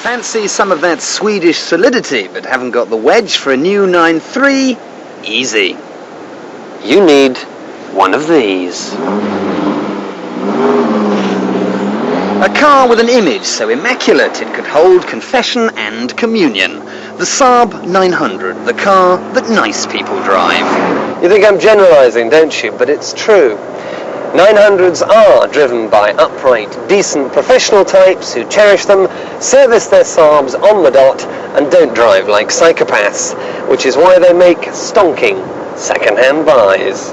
Fancy some of that Swedish solidity, but haven't got the wedge for a new 9.3? Easy. You need one of these. A car with an image so immaculate it could hold confession and communion. The Saab 900, the car that nice people drive. You think I'm generalising, don't you? But it's true. 900s are driven by upright, decent, professional types who cherish them, service their Saabs on the dot, and don't drive like psychopaths, which is why they make stonking second-hand buys.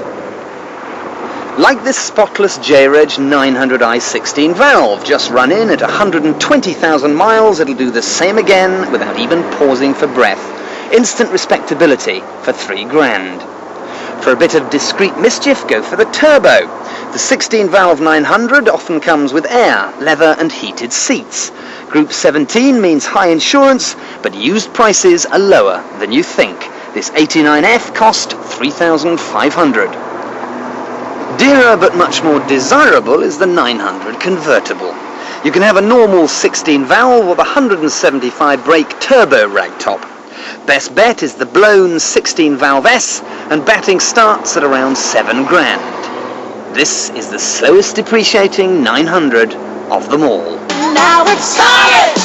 Like this spotless J-Reg 900i 16 valve, just run in at 120,000 miles, it'll do the same again without even pausing for breath. Instant respectability for $3,000. For a bit of discreet mischief, go for the turbo. The 16 valve 900 often comes with air, leather and heated seats. Group 17 means high insurance, but used prices are lower than you think. This 89F cost $3,500. Dearer but much more desirable is the 900 convertible. You can have a normal 16 valve or the 175 brake turbo ragtop. Best bet is the blown 16 valve S, and batting starts at around $7,000. This is the slowest depreciating 900 of them all. Now it's solid!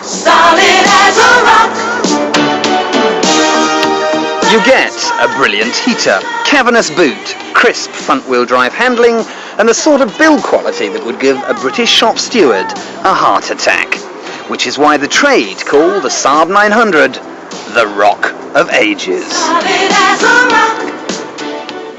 Solid as a rock! You get a brilliant heater, cavernous boot, crisp front-wheel drive handling, and the sort of build quality that would give a British shop steward a heart attack. Which is why the trade call the Saab 900 the Rock of Ages. Solid as a rock!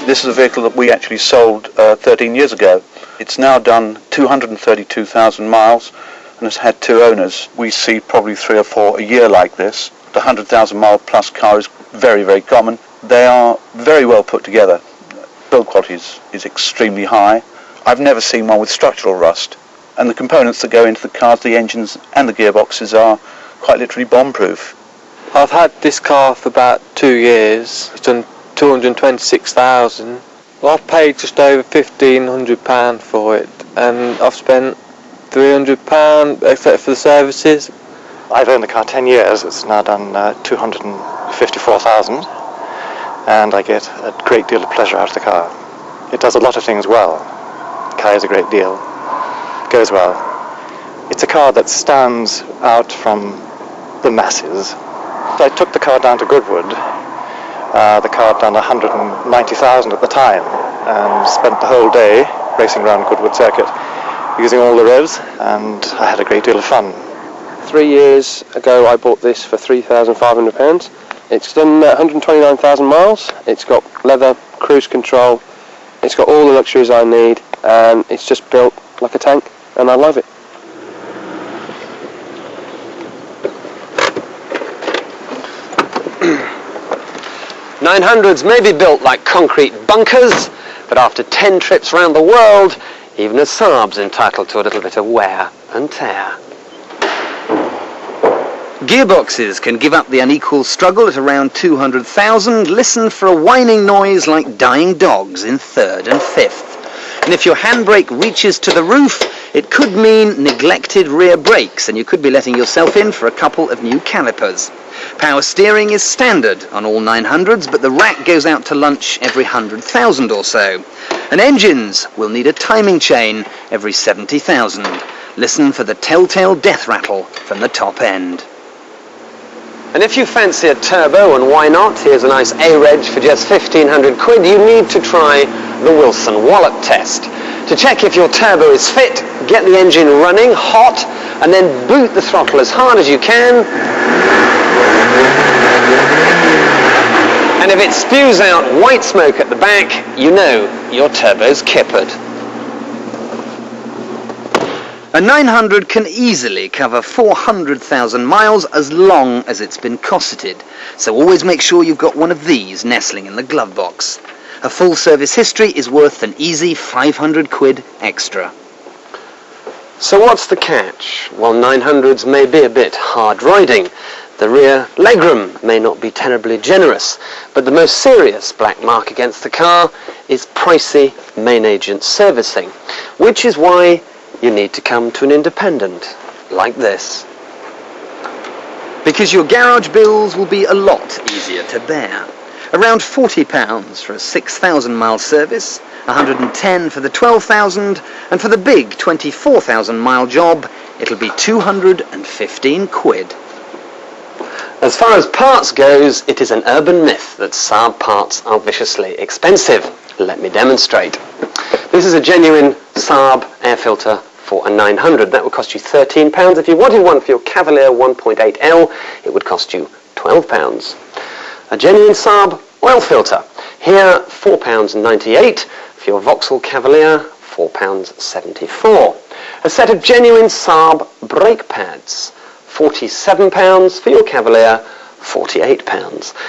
This is a vehicle that we actually sold 13 years ago. It's now done 232,000 miles and has had 2 owners. We see probably 3 or 4 a year like this. The 100,000 mile plus car is very, very common. They are very well put together. Build quality is extremely high. I've never seen one with structural rust. And the components that go into the cars, the engines and the gearboxes, are quite literally bomb-proof. I've had this car for about 2 years. It's done 226,000. Well, I've paid just over £1,500 for it, and I've spent £300 except for the services. I've owned the car 10 years. It's now done 254,000, and I get a great deal of pleasure out of the car. It does a lot of things well. Carries a great deal. Goes well. It's a car that stands out from the masses. I took the car down to Goodwood. The car had done 190,000 at the time, and spent the whole day racing around Goodwood Circuit using all the revs, and I had a great deal of fun. 3 years ago I bought this for £3,500. It's done 129,000 miles. It's got leather, cruise control. It's got all the luxuries I need, and it's just built like a tank, and I love it. "900s may be built like concrete bunkers, but after 10 trips around the world, even a Saab's entitled to a little bit of wear and tear." Gearboxes can give up the unequal struggle at around 200,000. Listen for a whining noise like dying dogs in 3rd and 5th. And if your handbrake reaches to the roof, it could mean neglected rear brakes, and you could be letting yourself in for a couple of new calipers. Power steering is standard on all 900s, but the rack goes out to lunch every 100,000 or so. And engines will need a timing chain every 70,000. Listen for the telltale death rattle from the top end. And if you fancy a turbo, and why not, here's a nice A-Reg for just 1,500 quid, you need to try the Wilson Wallop test. To check if your turbo is fit, get the engine running hot, and then boot the throttle as hard as you can. And if it spews out white smoke at the back, you know your turbo's kippered. A 900 can easily cover 400,000 miles as long as it's been cosseted, so always make sure you've got one of these nestling in the glove box. A full service history is worth an easy 500 quid extra. So what's the catch? Well, 900s may be a bit hard riding. The rear legroom may not be terribly generous, but the most serious black mark against the car is pricey main agent servicing, which is why you need to come to an independent like this. Because your garage bills will be a lot easier to bear. Around £40 for a 6,000 mile service, 110 for the 12,000, and for the big 24,000 mile job, it'll be 215 quid. As far as parts goes, it is an urban myth that Saab parts are viciously expensive. Let me demonstrate. This is a genuine Saab air filter for a 900. That would cost you £13. If you wanted one for your Cavalier 1.8L, it would cost you £12. A genuine Saab oil filter. Here, £4.98. For your Vauxhall Cavalier, £4.74. A set of genuine Saab brake pads. £47 for your Cavalier, £48.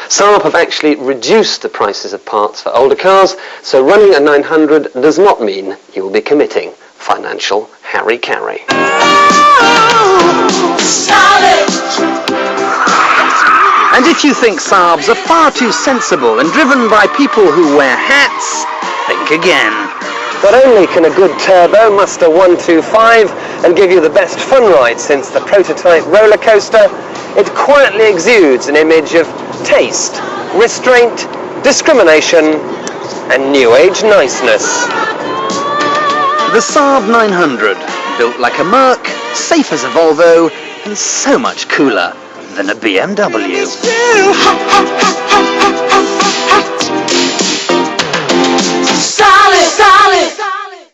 Saab have actually reduced the prices of parts for older cars, so running a 900 does not mean you will be committing financial harry-carry. Solid. And if you think Saabs are far too sensible and driven by people who wear hats, think again. Not only can a good turbo muster 125 and give you the best fun ride since the prototype roller coaster, it quietly exudes an image of taste, restraint, discrimination, and new age niceness. The Saab 900, built like a Merc, safe as a Volvo, and so much cooler than a BMW. Solid, solid.